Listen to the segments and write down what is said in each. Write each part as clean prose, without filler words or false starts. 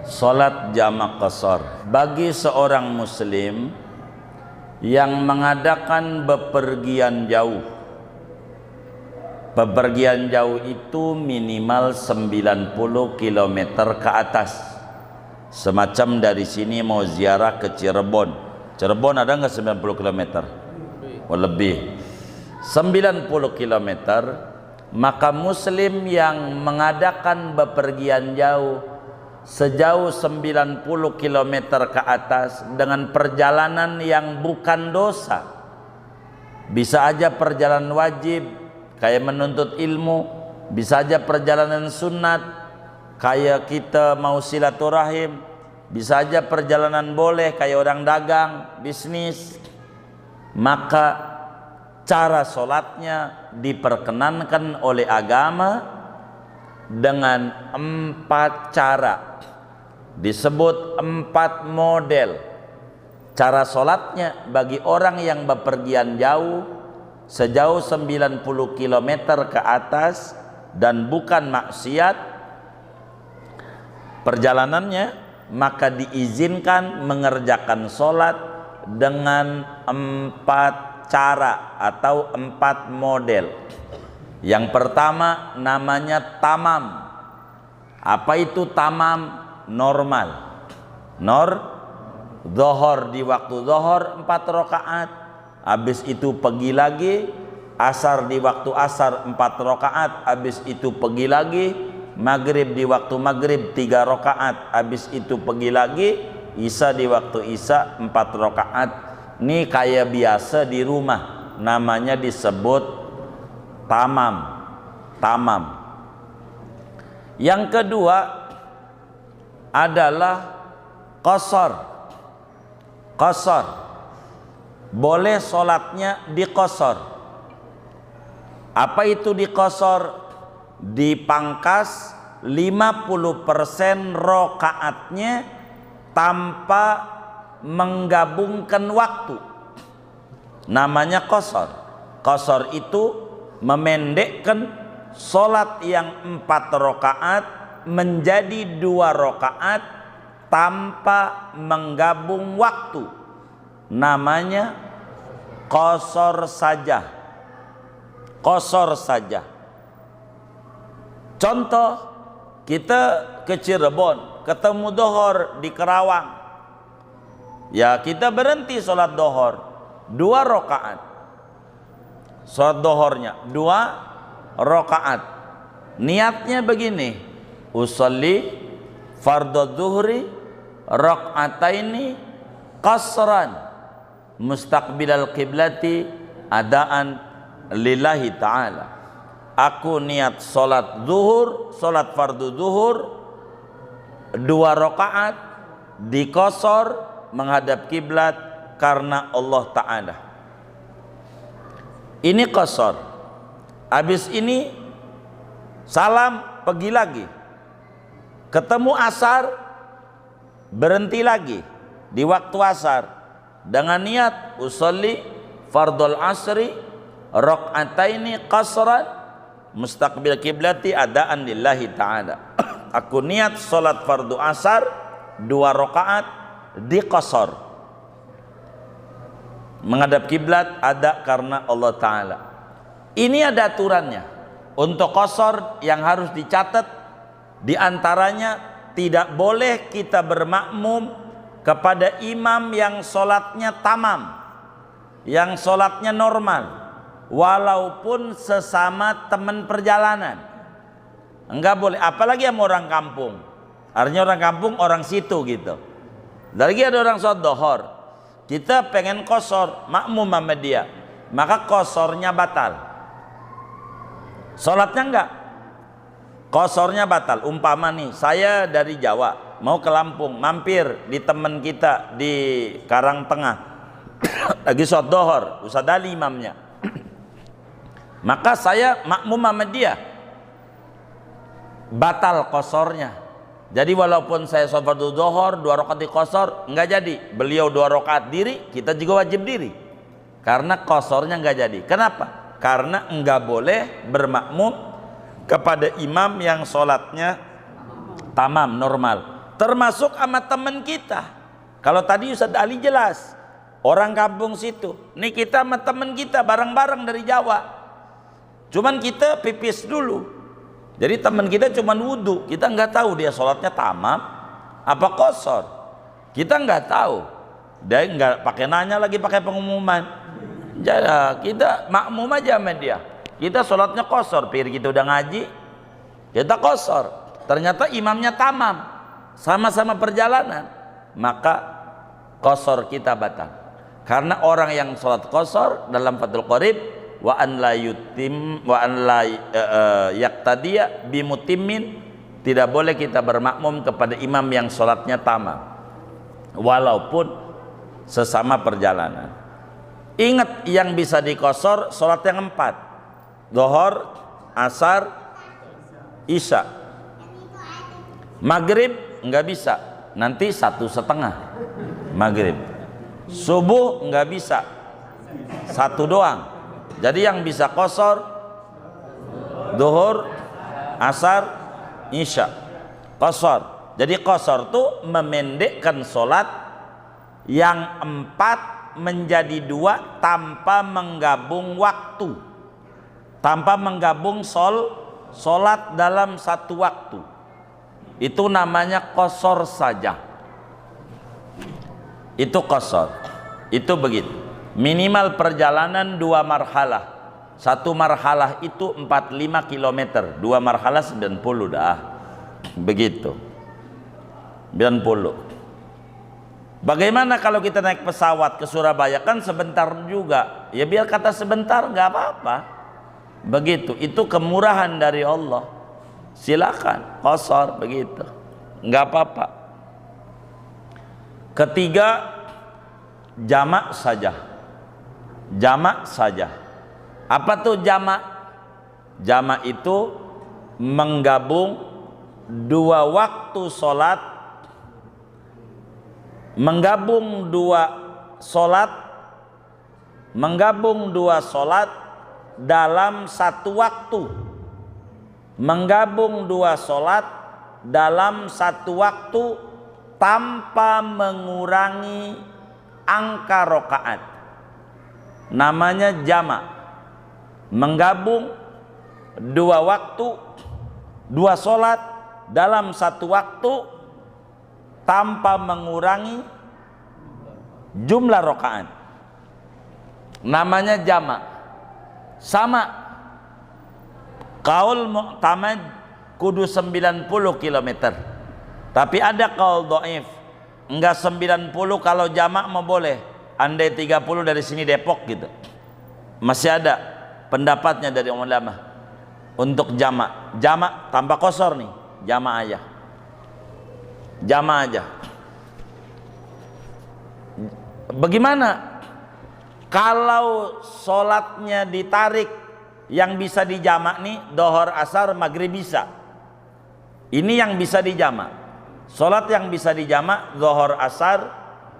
Salat jamak qasar bagi seorang muslim yang mengadakan bepergian jauh. Bepergian jauh itu minimal 90 km ke atas. Semacam dari sini mau ziarah ke Cirebon. Cirebon ada nggak 90 km? Oh, lebih. 90 km. Maka muslim yang mengadakan bepergian jauh sejauh 90 km ke atas dengan perjalanan yang bukan dosa, bisa aja perjalanan wajib kayak menuntut ilmu, bisa aja perjalanan sunat kayak kita mau silaturahim, bisa aja perjalanan boleh kayak orang dagang, bisnis, maka cara sholatnya diperkenankan oleh agama dengan 4 cara, disebut 4 model cara sholatnya bagi orang yang bepergian jauh sejauh 90 km ke atas dan bukan maksiat perjalanannya, maka diizinkan mengerjakan sholat dengan 4 cara atau 4 model. Yang pertama namanya tamam. Apa itu tamam? Normal. Zuhur di waktu zuhur 4 rakaat, habis itu pergi lagi. Asar di waktu asar 4 rakaat, habis itu pergi lagi. Maghrib di waktu maghrib 3 rakaat, habis itu pergi lagi. Isya di waktu isya 4 rakaat. Ini kayak biasa di rumah, namanya disebut tamam. Yang kedua adalah qasar. Boleh sholatnya diqasar. Apa itu diqasar? Dipangkas 50% rakaatnya tanpa menggabungkan waktu. Namanya qasar. Qasar itu memendekkan sholat yang 4 rakaat menjadi 2 rakaat tanpa menggabung waktu. Namanya qasar saja. Contoh, kita ke Cirebon, ketemu dohor di Kerawang, ya kita berhenti sholat dohor 2 rakaat. Sholat dohornya 2 rakaat. Niatnya begini: usolli fardhu zuhri raka'ataini qasran mustaqbilal qiblati adaan lillahi ta'ala. Aku niat sholat zuhur, sholat fardu zuhur 2 rakaat diqasar menghadap kiblat karena Allah Ta'ala. Ini qasar. Habis ini salam, pergi lagi. Ketemu asar, berhenti lagi di waktu asar dengan niat usolli fardul asri raka'ataini qasran mustaqbil kiblati adaan lillahi ta'ala. Aku niat salat fardu asar 2 rakaat diqasar menghadap kiblat ada karena Allah Ta'ala. Ini ada aturannya. Untuk qasar yang harus dicatat, diantaranya tidak boleh kita bermakmum kepada imam yang sholatnya tamam, yang sholatnya normal, walaupun sesama teman perjalanan. Enggak boleh, apalagi sama orang kampung. Artinya orang kampung, orang situ gitu. Lagi ada orang sholat dohor, kita pengen qasar makmum sama dia, maka qasarnya batal, sholatnya enggak, qasarnya batal. Umpama nih, saya dari Jawa mau ke Lampung, mampir di teman kita di Karangtengah lagi sholat dohor, Ustaz Ali imamnya, maka saya makmum sama dia, batal qasarnya. Jadi walaupun saya sholat fardu zuhur 2 rakaat diqasar, enggak jadi. Beliau 2 rakaat diri, kita juga wajib diri. Karena qasarnya enggak jadi. Kenapa? Karena enggak boleh bermakmum kepada imam yang sholatnya tamam, normal. termasuk sama teman kita. Kalau tadi Ustaz Ali jelas, orang kampung situ, nih kita sama teman kita bareng-bareng dari Jawa, cuman kita pipis dulu. Jadi teman kita cuman wudhu, kita nggak tahu dia sholatnya tamam apa qashar, kita nggak tahu. Dia nggak pakai nanya lagi, pakai pengumuman. Jadi kita makmum aja sama dia. Kita sholatnya qashar, kita udah ngaji, kita qashar. Ternyata imamnya tamam, sama-sama perjalanan, maka qashar kita batal. Karena orang yang sholat qashar dalam Fathul Qorib, wa an la yutim wa an la yaqtadiya bimutimmin, tidak boleh kita bermakmum kepada imam yang sholatnya tamam walaupun sesama perjalanan. Ingat, yang bisa diqashar sholat yang 4, Zuhur, Asar, Isya. Maghrib nggak bisa, nanti 1,5 maghrib. Subuh nggak bisa, 1 doang. Jadi yang bisa qashar Zuhur, Asar, Isya, qashar. Jadi qashar itu memendekkan sholat yang 4 menjadi 2 tanpa menggabung waktu, tanpa menggabung sholat dalam satu waktu. Itu namanya qashar saja. Itu qashar. Itu begitu. Minimal perjalanan 2 marhalah. 1 marhalah itu 45 km, 2 marhalah 90 dah. Begitu. 90. Bagaimana kalau kita naik pesawat ke Surabaya? Kan sebentar juga. Ya biar kata sebentar nggak apa-apa. Begitu. Itu kemurahan dari Allah. Silakan qashar begitu. Nggak apa-apa. Ketiga, jamak saja. Jamak saja. Apa tuh jamak? Jamak itu menggabung 2 waktu sholat, menggabung 2 sholat dalam satu waktu, menggabung 2 sholat dalam satu waktu tanpa mengurangi angka rokaat. Namanya jamak. Menggabung 2 waktu, 2 sholat dalam satu waktu tanpa mengurangi jumlah rokaat. Namanya jamak. Sama, qaul mu'tamad kudu 90 km. Tapi ada qaul dhaif, enggak 90, kalau jamak mau boleh. Andai 30 dari sini Depok gitu. Masih ada pendapatnya dari ulama untuk jamak. Jamak tanpa qashar nih, jamak aja. Jamak aja. Bagaimana kalau sholatnya ditarik? Yang bisa dijamak nih Zuhur, Asar, Maghrib bisa. Ini yang bisa dijamak. Sholat yang bisa dijamak Zuhur, Asar,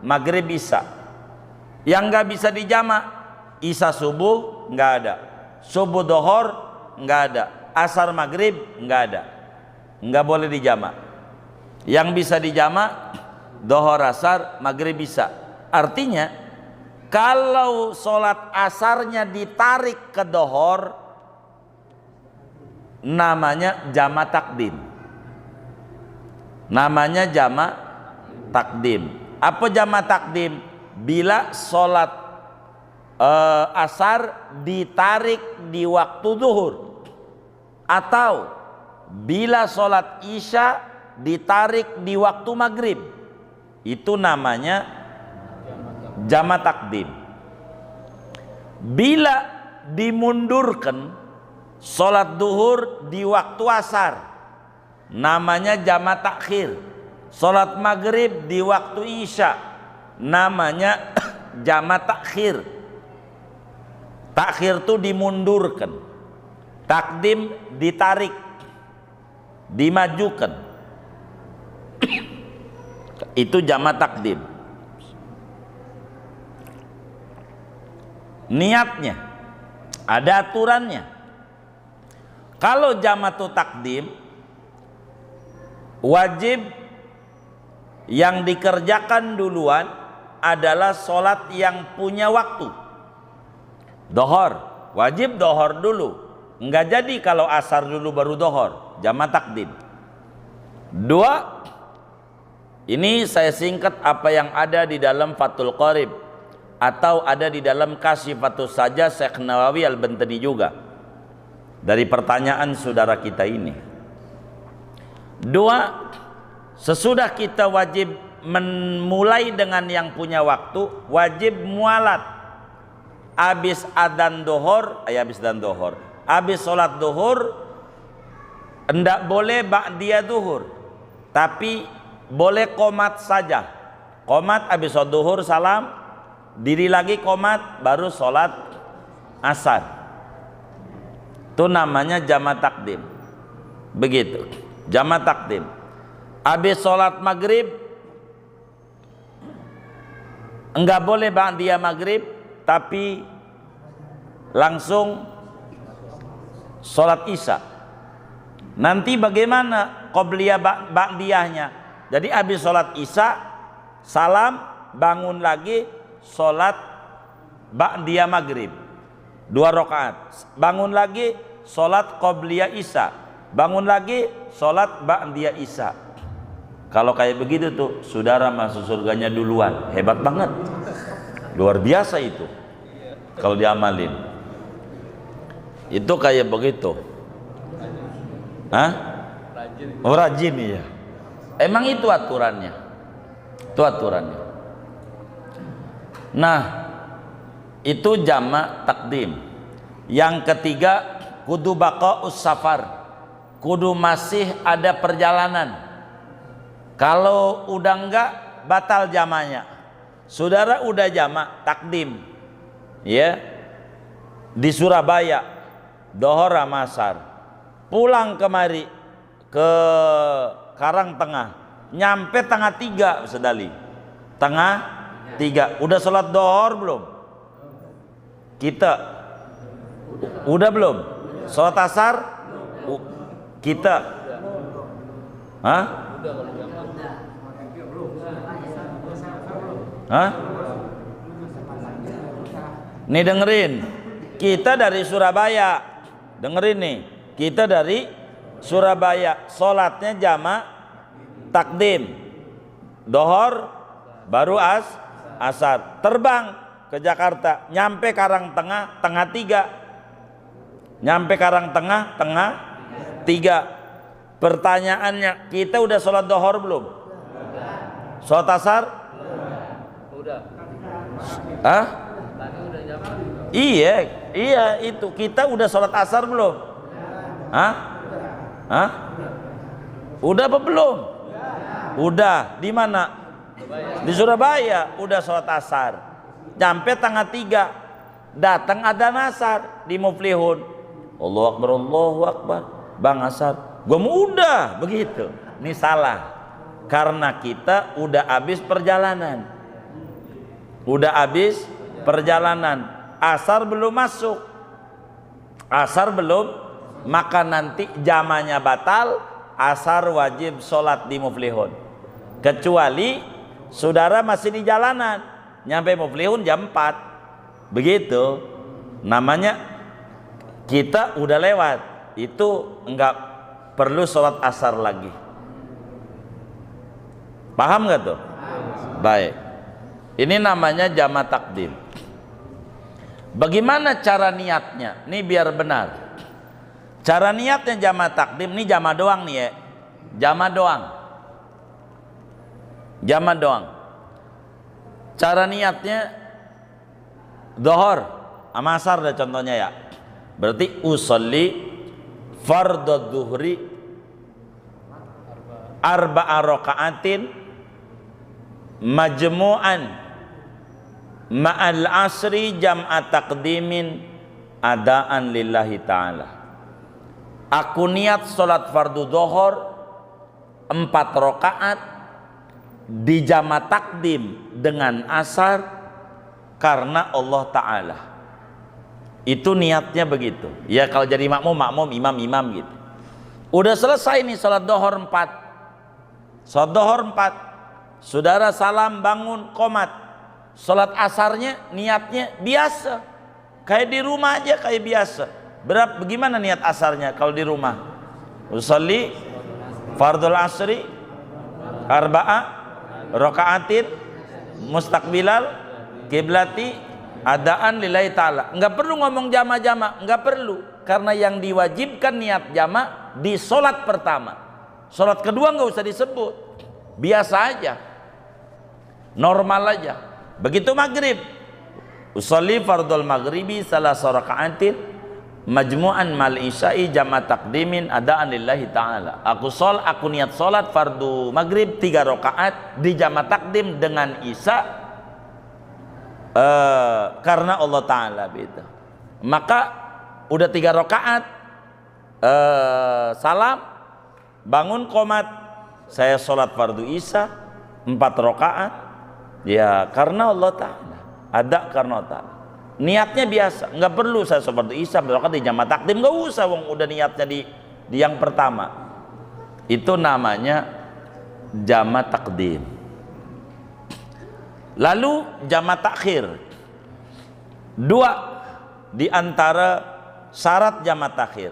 Maghrib bisa. Yang nggak bisa dijamak Isya, subuh nggak ada, subuh Zuhur nggak ada, Asar, Maghrib nggak ada, nggak boleh dijamak. Yang bisa dijamak Zuhur, Asar, Maghrib bisa. Artinya kalau sholat asarnya ditarik ke Zuhur, namanya jamak takdim. Namanya jamak takdim. Apa jamak takdim? Bila sholat asar ditarik di waktu zuhur, atau bila sholat isya ditarik di waktu maghrib, itu namanya jamak takdim. Bila dimundurkan sholat zuhur di waktu asar, namanya jamak takhir. Sholat maghrib di waktu isya, namanya jamak takhir. Takhir itu dimundurkan, takdim ditarik, dimajukan. Itu jamak takdim. Niatnya ada aturannya. Kalau jamak takdim wajib yang dikerjakan duluan adalah sholat yang punya waktu. Dohor, wajib dohor dulu. Enggak jadi kalau asar dulu baru dohor, jama' takdim. Dua, ini saya singkat apa yang ada di dalam Fathul Qorib atau ada di dalam Kasyifatus Saja Syekh Nawawi Al-Bantani juga dari pertanyaan saudara kita ini. Dua, sesudah kita wajib memulai dengan yang punya waktu, wajib mualat. Habis adzan dohor, habis sholat dohor, enggak boleh ba'diyah duhur, tapi boleh qomat saja. Qomat habis sholat duhur salam, diri lagi qomat, baru sholat asar. Itu namanya jama' takdim. Begitu, jama' takdim. Habis sholat maghrib, enggak boleh ba'diyah maghrib, tapi langsung sholat isya. Nanti bagaimana qobliyah ba'diyahnya? Jadi habis sholat isya, salam, bangun lagi, sholat ba'diyah maghrib 2 rakaat, bangun lagi, sholat qobliyah isya, bangun lagi, sholat ba'diyah isya. Kalau kayak begitu tuh, saudara masuk surganya duluan. Hebat banget, luar biasa itu kalau diamalin. Itu kayak begitu. Hah? Oh, rajin ya. Emang itu aturannya. Itu aturannya. Nah, itu jama' takdim. Yang ketiga, kudu baqa'us safar. Kudu masih ada perjalanan. Kalau udah enggak, batal jamanya. Saudara udah jama' takdim, ya, di Surabaya, dohor sama asar, pulang kemari ke Karangtengah, nyampe tengah 3 sedali, tengah 3, udah sholat dohor belum? Kita udah belum? Sholat asar kita, hah? Hah? Nih dengerin, kita dari Surabaya, dengerin nih, kita dari Surabaya, sholatnya jama' takdim, dohor baru asar, terbang ke Jakarta, nyampe Karangtengah tengah 3, nyampe Karangtengah tengah 3. Pertanyaannya, kita udah sholat dohor belum? Sholat asar? Hah? Iya itu, kita udah sholat asar belum? Hah? Udah apa belum? Udah. Di mana? Di Surabaya. Udah sholat asar. Sampai tengah 3, datang adzan asar di Muflihun. Allahu Akbar, Allahu Akbar. Bang asar. Gua mau udah begitu. Ini salah. Karena kita udah habis perjalanan. Udah habis perjalanan, asar belum masuk, asar belum, maka nanti jamanya batal, asar wajib sholat di Muflihun. Kecuali saudara masih di jalanan, nyampe Muflihun jam 4, begitu, namanya kita udah lewat, itu enggak perlu sholat asar lagi. Paham nggak tuh? Baik. Ini namanya jama' takdim. Bagaimana cara niatnya? Ini biar benar. Cara niatnya jama' takdim, ini jama' doang nih ya. Jama' doang. Jama' doang. Cara niatnya dohor sama asar dah contohnya ya. Berarti usolli fardhu dhuhri arba'a raka'atin majmu'an ma'al asri jam'a taqdimin adaan lillahi ta'ala. Aku niat sholat fardu dohor 4 rakaat di jama' takdim dengan asar karena Allah Ta'ala. Itu niatnya begitu. Ya kalau jadi makmum, imam gitu. Udah selesai nih sholat dohor 4. Sholat dohor 4. saudara salam bangun qomat, sholat asarnya niatnya biasa, kayak di rumah aja kayak biasa. Bagaimana niat asarnya kalau di rumah? Usolli fardul asri arba'a raka'atin mustaqbilal kiblati adaan lillahi ta'ala. Enggak perlu ngomong jama'-jama', enggak perlu, karena yang diwajibkan niat jama' di sholat pertama. Sholat kedua enggak usah disebut, biasa aja, normal aja. Begitu maghrib, usolli fardul maghribi salasa raka'atin majmu'an mal isya'i jama' takdimin adaan lillahi ta'ala. Aku niat sholat fardu maghrib 3 rakaat di jama' takdim dengan isya karena Allah Ta'ala beda. Maka udah 3 rakaat, salam, bangun qomat, saya sholat fardu isya 4 rakaat, ya karena Allah Ta'ala, ada karena Allah Ta'ala. Niatnya biasa, nggak perlu saya sholat fardu isya 4 rakaat di jama' takdim, nggak usah, wong udah niatnya di yang pertama. Itu namanya jama' takdim. Lalu jama' takhir. 2 di antara syarat jama' takhir.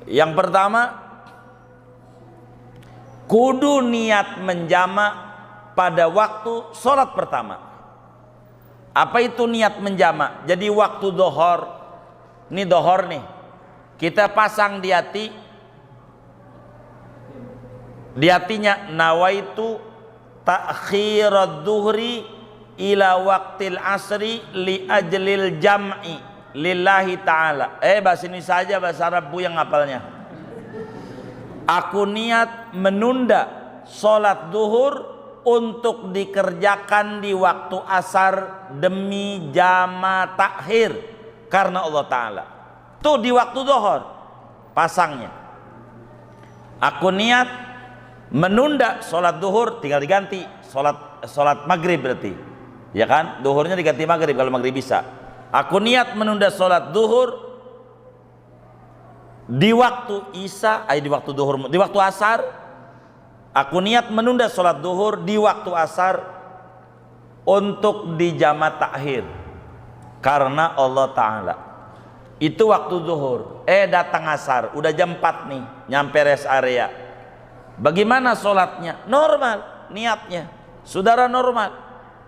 Yang pertama, kudu niat menjama' pada waktu sholat pertama. Apa itu niat menjama'? Jadi waktu dohor, ini dohor nih, kita pasang di hatinya nawaitu ta'khirad duhri ila waqtil asri li ajlil jam'i lillahi ta'ala. Bahasa ini saja, bahasa Arab Bu yang ngapalnya. Aku niat menunda sholat duhur untuk dikerjakan di waktu asar demi jama' takhir karena Allah Ta'ala. Tuh di waktu duhur pasangnya. Aku niat menunda sholat duhur, tinggal diganti sholat maghrib berarti, ya kan? Duhurnya diganti maghrib kalau maghrib bisa. Aku niat menunda sholat duhur di waktu isya, di waktu duhur, di waktu asar. Aku niat menunda sholat duhur di waktu asar untuk di jama' takhir karena Allah Ta'ala. Itu waktu duhur. Datang asar, udah jam 4 nih, nyampe rest area. Bagaimana sholatnya? Normal niatnya, saudara, normal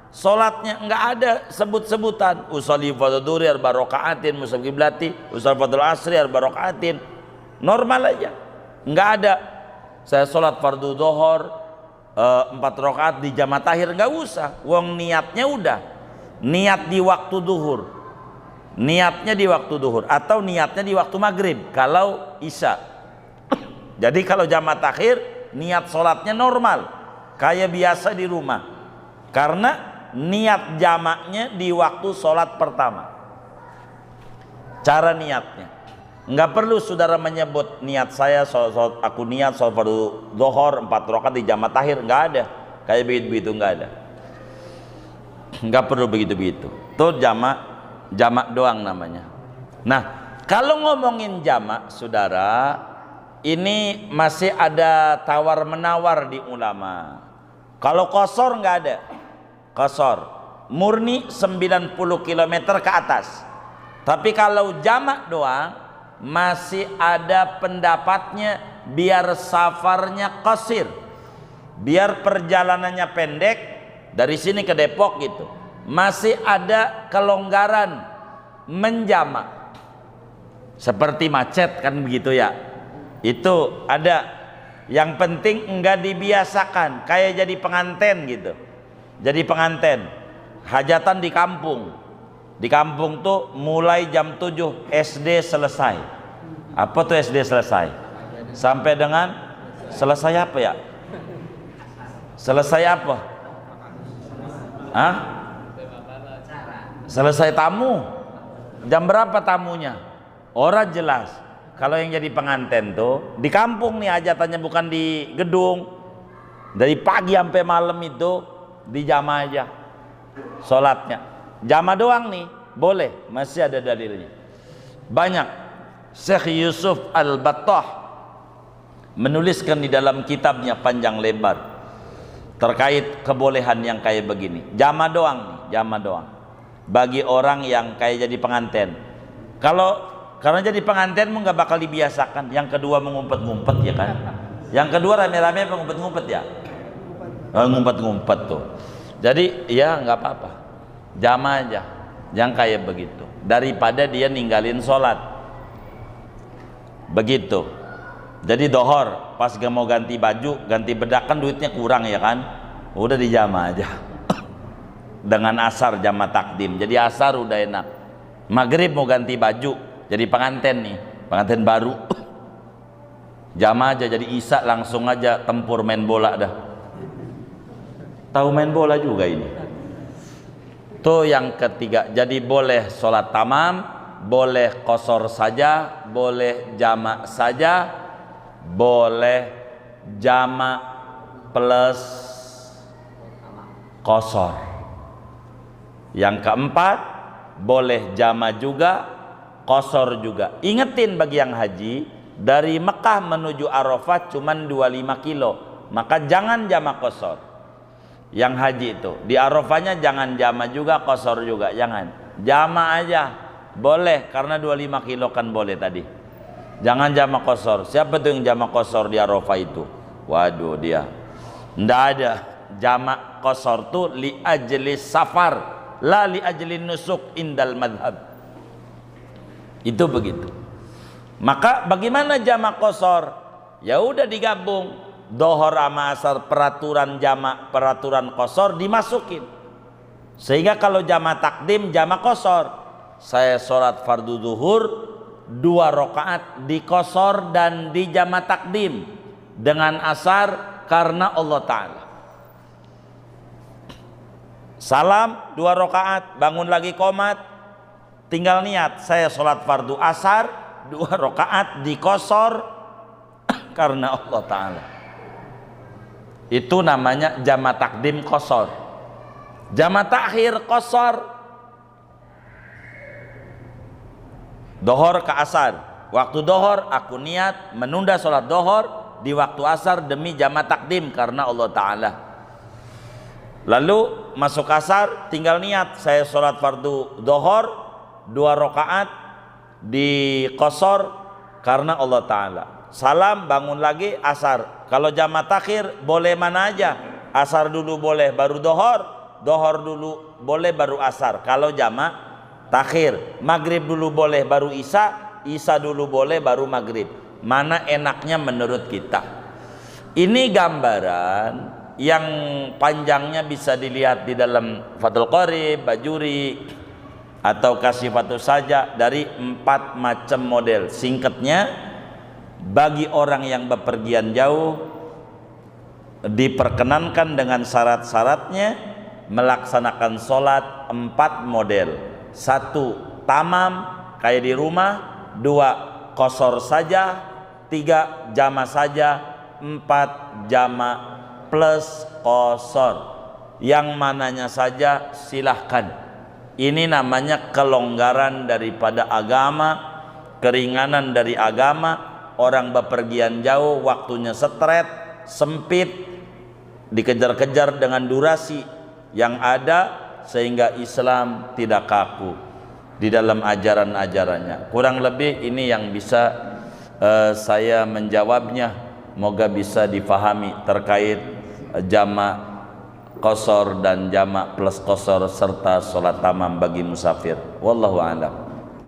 sholatnya, nggak ada sebut-sebutan usolli fardhu dhuhri arba raka'atin mustaqbil qiblati, usolli fardhu asri arba raka'atin, normal aja, nggak ada saya sholat fardu dhuhur 4 rakaat di jama' takhir, nggak usah, wong niatnya udah niat di waktu duhur, niatnya di waktu duhur atau niatnya di waktu maghrib kalau isya. Jadi kalau jama' takhir niat sholatnya normal kayak biasa di rumah, karena niat jamaknya di waktu sholat pertama. Cara niatnya nggak perlu saudara menyebut niat saya aku niat sholat fardu dhuhur 4 rakaat di jama' takhir, nggak ada kayak begitu, nggak ada, nggak perlu begitu. Itu jamak doang namanya. Nah, kalau ngomongin jamak saudara, ini masih ada tawar menawar di ulama. Kalau qasar nggak ada, qasar murni 90 km ke atas. Tapi kalau jamak doang masih ada pendapatnya, biar safarnya qasir, biar perjalanannya pendek dari sini ke Depok gitu, masih ada kelonggaran menjamak. Seperti macet kan begitu ya, itu ada. Yang penting enggak dibiasakan kayak jadi penganten gitu. Jadi penganten hajatan di kampung. Di kampung tuh mulai jam 7 SD selesai. Apa tuh SD selesai? Sampai dengan selesai apa ya? Selesai apa? Hah? Selesai tamu. Jam berapa tamunya? Orang jelas. Kalau yang jadi penganten tuh di kampung nih hajatannya, bukan di gedung. Dari pagi sampai malam itu di jama' aja sholatnya. Jama' doang nih boleh, masih ada dalilnya banyak. Syekh Yusuf Al-Battah menuliskan di dalam kitabnya panjang lebar terkait kebolehan yang kayak begini. Jama doang nih, jama doang. Bagi orang yang kayak jadi pengantin. Karena jadi pengantin nggak bakal dibiasakan. Yang kedua mengumpet-ngumpet ya kan. Yang kedua rame-rame mengumpet-ngumpet ya. Ngumpet-ngumpet tuh. Jadi ya nggak apa-apa. Jama aja. Yang kayak begitu. Daripada dia ninggalin sholat. Begitu. Jadi dohor pas gak mau ganti baju, ganti bedak kan duitnya kurang ya kan. Udah dijama aja. Dengan asar jama takdim. Jadi asar udah enak. Maghrib mau ganti baju, jadi pengantin nih, pengantin baru. Jama aja jadi isya langsung aja tempur main bola dah. Tahu main bola juga ini. Tuh yang ketiga. Jadi boleh sholat tamam, boleh qasar saja, boleh jama saja, boleh jama plus qasar. Yang keempat, boleh jama juga, qasar juga. Ingetin bagi yang haji, dari Mekah menuju Arafah cuman 25 kilo, maka jangan jama qasar. Yang haji itu di Arafahnya jangan jama juga, qasar juga, jangan. Jama aja boleh, karena 25 kilo kan boleh tadi. Jangan jama qasar. Siapa tuh yang jama qasar di Arafah itu? Waduh, dia ndak ada. Jama qasar tuh li ajli safar, la li ajli nusuk indal madhab. Itu begitu. Maka bagaimana jama qasar? Ya udah digabung. Dohor sama asar, peraturan jama, peraturan qasar dimasukin. Sehingga kalau jama takdim, jama qasar. Saya sholat fardu zuhur 2 rakaat di qasar dan di jama takdim dengan asar karena Allah Ta'ala. Salam 2 rakaat, bangun lagi qomat, tinggal niat saya sholat fardu asar 2 rakaat di qasar karena Allah Ta'ala. Itu namanya jama takdim qasar. Jama takhir qasar, dohor ke asar. Waktu dohor aku niat menunda sholat dohor di waktu asar demi jama takdim karena Allah Ta'ala. Lalu masuk asar tinggal niat saya sholat fardu dohor 2 rakaat di qasar karena Allah Ta'ala. Salam bangun lagi asar. Kalau jama takhir boleh mana aja. Asar dulu boleh baru dohor, dohor dulu boleh baru asar. Kalau jama takhir, maghrib dulu boleh baru isya, isya dulu boleh baru maghrib. Mana enaknya menurut kita? Ini gambaran yang panjangnya bisa dilihat di dalam Fathul Qorib, Bajuri atau Kasifatus Saja dari 4 macam model. Singkatnya, bagi orang yang bepergian jauh diperkenankan dengan syarat-syaratnya melaksanakan sholat 4 model. 1 tamam kayak di rumah, 2 qasar saja, 3 jama saja, 4 jama plus qasar. Yang mananya saja silahkan. Ini namanya kelonggaran daripada agama, keringanan dari agama. Orang bepergian jauh, waktunya stret, sempit, dikejar-kejar dengan durasi yang ada, sehingga Islam tidak kaku di dalam ajaran-ajarannya. Kurang lebih ini yang bisa saya menjawabnya. Moga bisa difahami terkait jama qasar dan jama plus qasar serta sholat tamam bagi musafir. Wallahu a'lam.